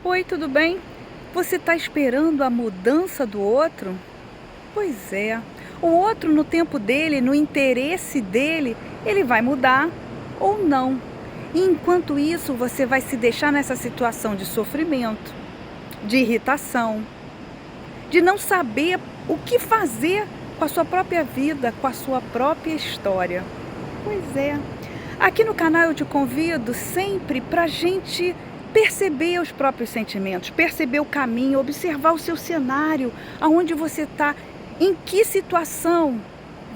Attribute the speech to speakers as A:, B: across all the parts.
A: Oi, tudo bem? Você está esperando a mudança do outro? Pois é. O outro, no tempo dele, no interesse dele, ele vai mudar ou não. E enquanto isso, você vai se deixar nessa situação de sofrimento, de irritação, de não saber o que fazer com a sua própria vida, com a sua própria história. Pois é. Aqui no canal eu te convido sempre para a gente perceber os próprios sentimentos, perceber o caminho, observar o seu cenário, aonde você está, em que situação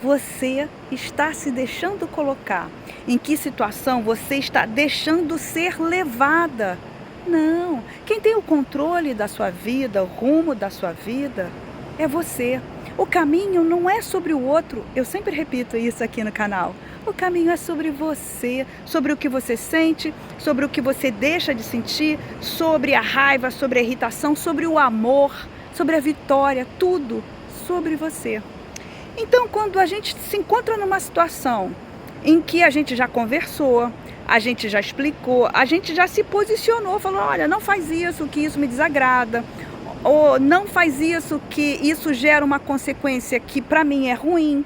A: você está se deixando colocar, em que situação você está deixando ser levada. Não, quem tem o controle da sua vida, o rumo da sua vida, é você. O caminho não é sobre o outro, eu sempre repito isso aqui no canal. O caminho é sobre você, sobre o que você sente, sobre o que você deixa de sentir, sobre a raiva, sobre a irritação, sobre o amor, sobre a vitória, tudo sobre você. Então, quando a gente se encontra numa situação em que a gente já conversou, a gente já explicou, a gente já se posicionou, falou, olha, não faz isso, que isso me desagrada, ou não faz isso, que isso gera uma consequência que para mim é ruim.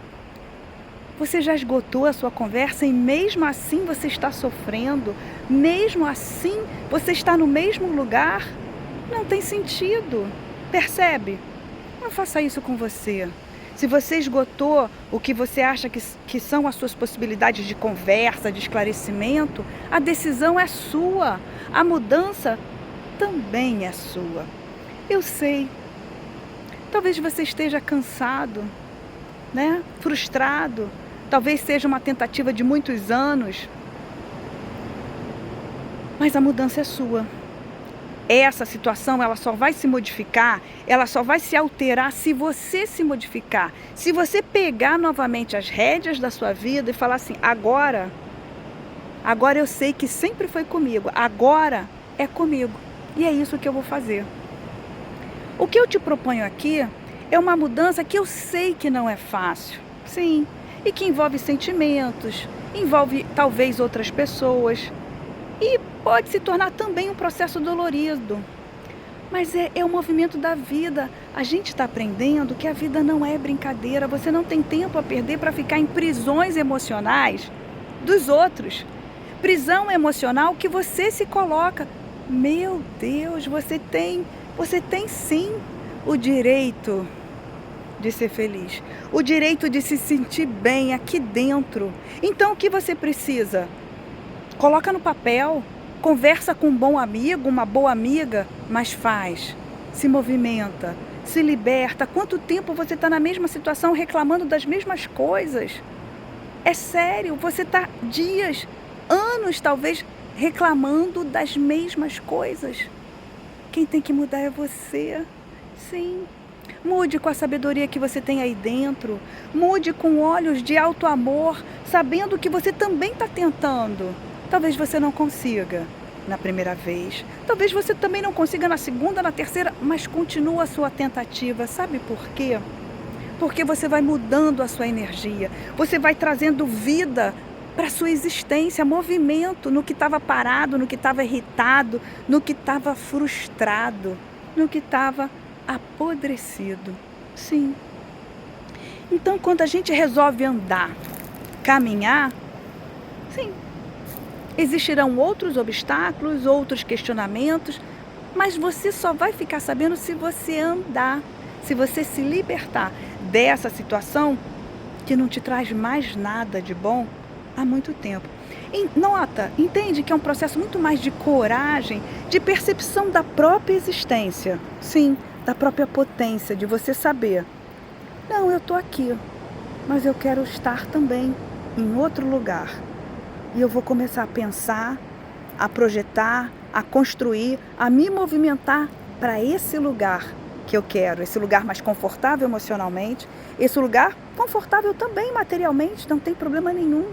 A: Você já esgotou a sua conversa e mesmo assim você está sofrendo, mesmo assim você está no mesmo lugar? Não tem sentido, percebe? Não faça isso com você. Se você esgotou o que você acha que são as suas possibilidades de conversa, de esclarecimento, a decisão é sua, a mudança também é sua. Eu sei, talvez você esteja cansado, né? Frustrado, talvez seja uma tentativa de muitos anos, mas a mudança é sua. Essa situação, ela só vai se modificar, ela só vai se alterar se você se modificar. Se você pegar novamente as rédeas da sua vida e falar assim, agora eu sei que sempre foi comigo, agora é comigo. E é isso que eu vou fazer. O que eu te proponho aqui é uma mudança que eu sei que não é fácil, sim, e que envolve sentimentos, envolve talvez outras pessoas, e pode se tornar também um processo dolorido. Mas é o movimento da vida. A gente está aprendendo que a vida não é brincadeira. Você não tem tempo a perder para ficar em prisões emocionais dos outros. Prisão emocional que você se coloca. Meu Deus, você tem sim o direito de ser feliz. O direito de se sentir bem aqui dentro. Então o que você precisa? Coloca no papel, conversa com um bom amigo, uma boa amiga, mas faz, se movimenta, se liberta. Quanto tempo você está na mesma situação reclamando das mesmas coisas? É sério, você está dias, anos talvez, reclamando das mesmas coisas. Quem tem que mudar é você, sim. Mude com a sabedoria que você tem aí dentro, mude com olhos de alto amor, sabendo que você também está tentando. Talvez você não consiga na primeira vez, talvez você também não consiga na segunda, na terceira, mas continua a sua tentativa. Sabe por quê? Porque você vai mudando a sua energia, você vai trazendo vida para a sua existência, movimento no que estava parado, no que estava irritado, no que estava frustrado, no que estava apodrecido. Sim. Então, quando a gente resolve andar, caminhar, sim, existirão outros obstáculos, outros questionamentos, mas você só vai ficar sabendo se você andar, se você se libertar dessa situação que não te traz mais nada de bom há muito tempo. E nota, entende que é um processo muito mais de coragem, de percepção da própria existência, sim, da própria potência, de você saber, não, eu estou aqui, mas eu quero estar também em outro lugar. E eu vou começar a pensar, a projetar, a construir, a me movimentar para esse lugar que eu quero, esse lugar mais confortável emocionalmente, esse lugar confortável também materialmente, não tem problema nenhum.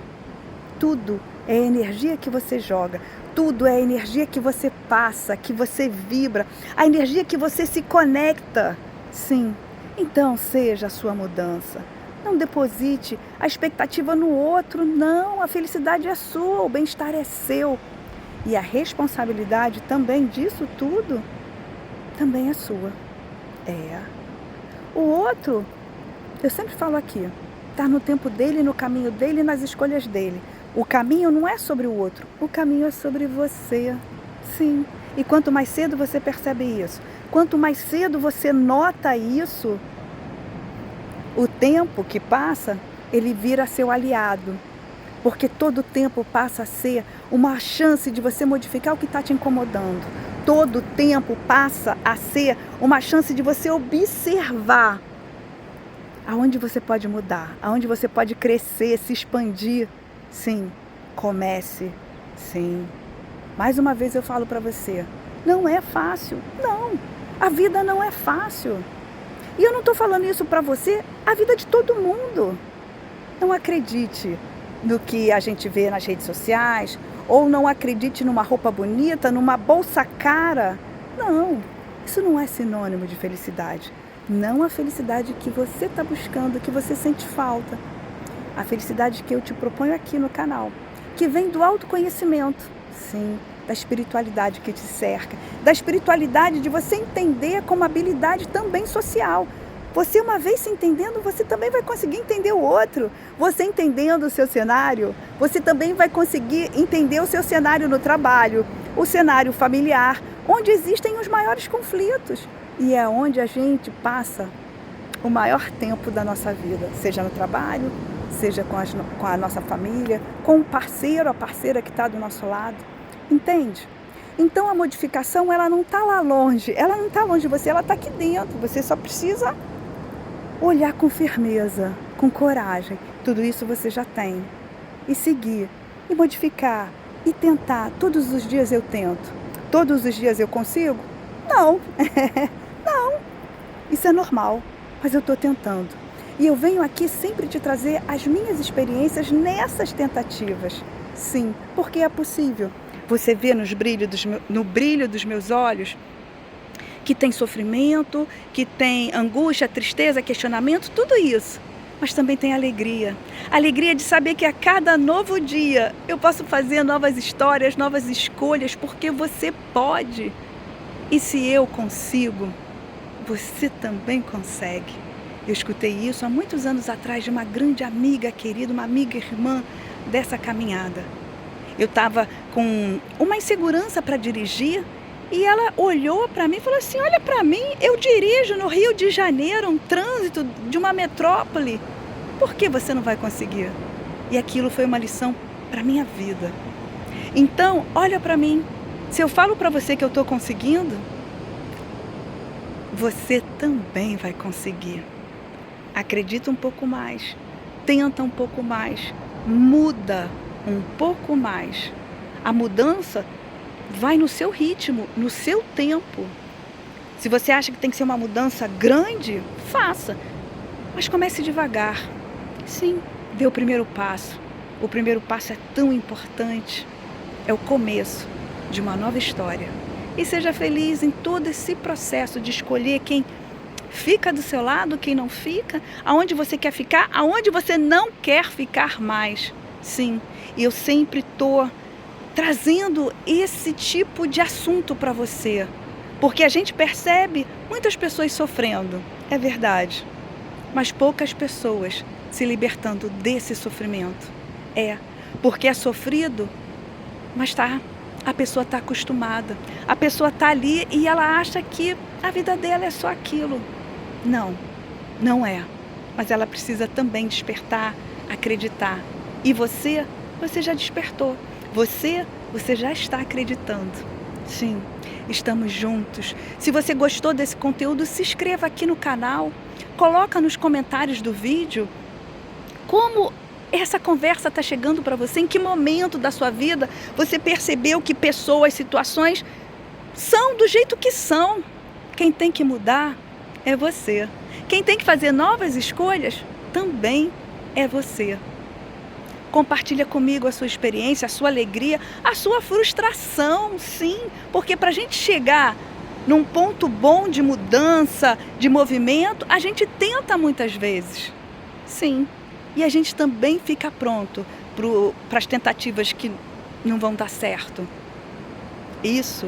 A: Tudo é energia que você joga, tudo é energia que você passa, que você vibra, a energia que você se conecta. Sim, então seja a sua mudança. Não deposite a expectativa no outro, não, a felicidade é sua, o bem-estar é seu. E a responsabilidade também disso tudo também é sua. É. O outro, eu sempre falo aqui, está no tempo dele, no caminho dele, nas escolhas dele. O caminho não é sobre o outro, o caminho é sobre você. Sim. E quanto mais cedo você percebe isso, quanto mais cedo você nota isso, o tempo que passa, ele vira seu aliado. Porque todo tempo passa a ser uma chance de você modificar o que está te incomodando. Todo tempo passa a ser uma chance de você observar aonde você pode mudar, aonde você pode crescer, se expandir. Sim, comece. Sim. Mais uma vez eu falo para você, não é fácil. Não, a vida não é fácil. E eu não estou falando isso para você, a vida de todo mundo. Não acredite no que a gente vê nas redes sociais, ou não acredite numa roupa bonita, numa bolsa cara. Não, isso não é sinônimo de felicidade. Não a felicidade que você está buscando, que você sente falta. A felicidade que eu te proponho aqui no canal, que vem do autoconhecimento, sim, da espiritualidade que te cerca, da espiritualidade de você entender como habilidade também social. Você, uma vez se entendendo, você também vai conseguir entender o outro. Você entendendo o seu cenário, você também vai conseguir entender o seu cenário no trabalho, o cenário familiar, onde existem os maiores conflitos. E é onde a gente passa o maior tempo da nossa vida, seja no trabalho, seja com a nossa família, com o parceiro, a parceira que está do nosso lado. Entende? Então a modificação, ela não está lá longe, ela não está longe de você, ela está aqui dentro. Você só precisa olhar com firmeza, com coragem. Tudo isso você já tem. E seguir, e modificar, e tentar. Todos os dias eu tento. Todos os dias eu consigo? Não. Não. Isso é normal, mas eu estou tentando. E eu venho aqui sempre te trazer as minhas experiências nessas tentativas. Sim, porque é possível. Você vê no brilho dos meus olhos que tem sofrimento, que tem angústia, tristeza, questionamento, tudo isso. Mas também tem alegria. Alegria de saber que a cada novo dia eu posso fazer novas histórias, novas escolhas, porque você pode. E se eu consigo, você também consegue. Eu escutei isso há muitos anos atrás de uma grande amiga querida, uma amiga irmã dessa caminhada. Eu estava com uma insegurança para dirigir e ela olhou para mim e falou assim, olha para mim, eu dirijo no Rio de Janeiro, um trânsito de uma metrópole. Por que você não vai conseguir? E aquilo foi uma lição para a minha vida. Então, olha para mim. Se eu falo para você que eu estou conseguindo, você também vai conseguir. Acredita um pouco mais, tenta um pouco mais, muda um pouco mais. A mudança vai no seu ritmo, no seu tempo. Se você acha que tem que ser uma mudança grande, faça. Mas comece devagar. Sim, dê o primeiro passo. O primeiro passo é tão importante. É o começo de uma nova história. E seja feliz em todo esse processo de escolher quem fica do seu lado, quem não fica, aonde você quer ficar, aonde você não quer ficar mais. Sim, e eu sempre estou trazendo esse tipo de assunto para você, porque a gente percebe muitas pessoas sofrendo, é verdade, mas poucas pessoas se libertando desse sofrimento. Porque é sofrido, mas a pessoa está acostumada, a pessoa está ali e ela acha que a vida dela é só aquilo. Não, não é, mas ela precisa também despertar, acreditar. E você já despertou. Você já está acreditando. Sim, estamos juntos. Se você gostou desse conteúdo, se inscreva aqui no canal. Coloca nos comentários do vídeo como essa conversa está chegando para você. Em que momento da sua vida você percebeu que pessoas, situações são do jeito que são. Quem tem que mudar é você. Quem tem que fazer novas escolhas também é você. Compartilha comigo a sua experiência, a sua alegria, a sua frustração, sim. Porque para a gente chegar num ponto bom de mudança, de movimento, a gente tenta muitas vezes. Sim. E a gente também fica pronto para as tentativas que não vão dar certo. Isso,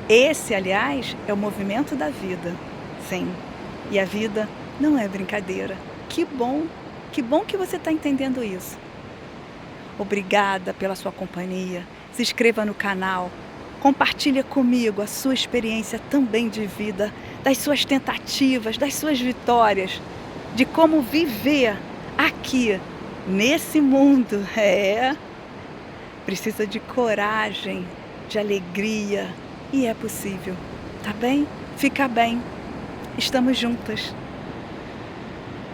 A: esse, aliás, é o movimento da vida. Sim. E a vida não é brincadeira. Que bom que você está entendendo isso. Obrigada pela sua companhia. Se inscreva no canal. Compartilhe comigo a sua experiência também de vida, das suas tentativas, das suas vitórias, de como viver aqui, nesse mundo. Precisa de coragem, de alegria, e é possível, tá bem? Fica bem. Estamos juntas.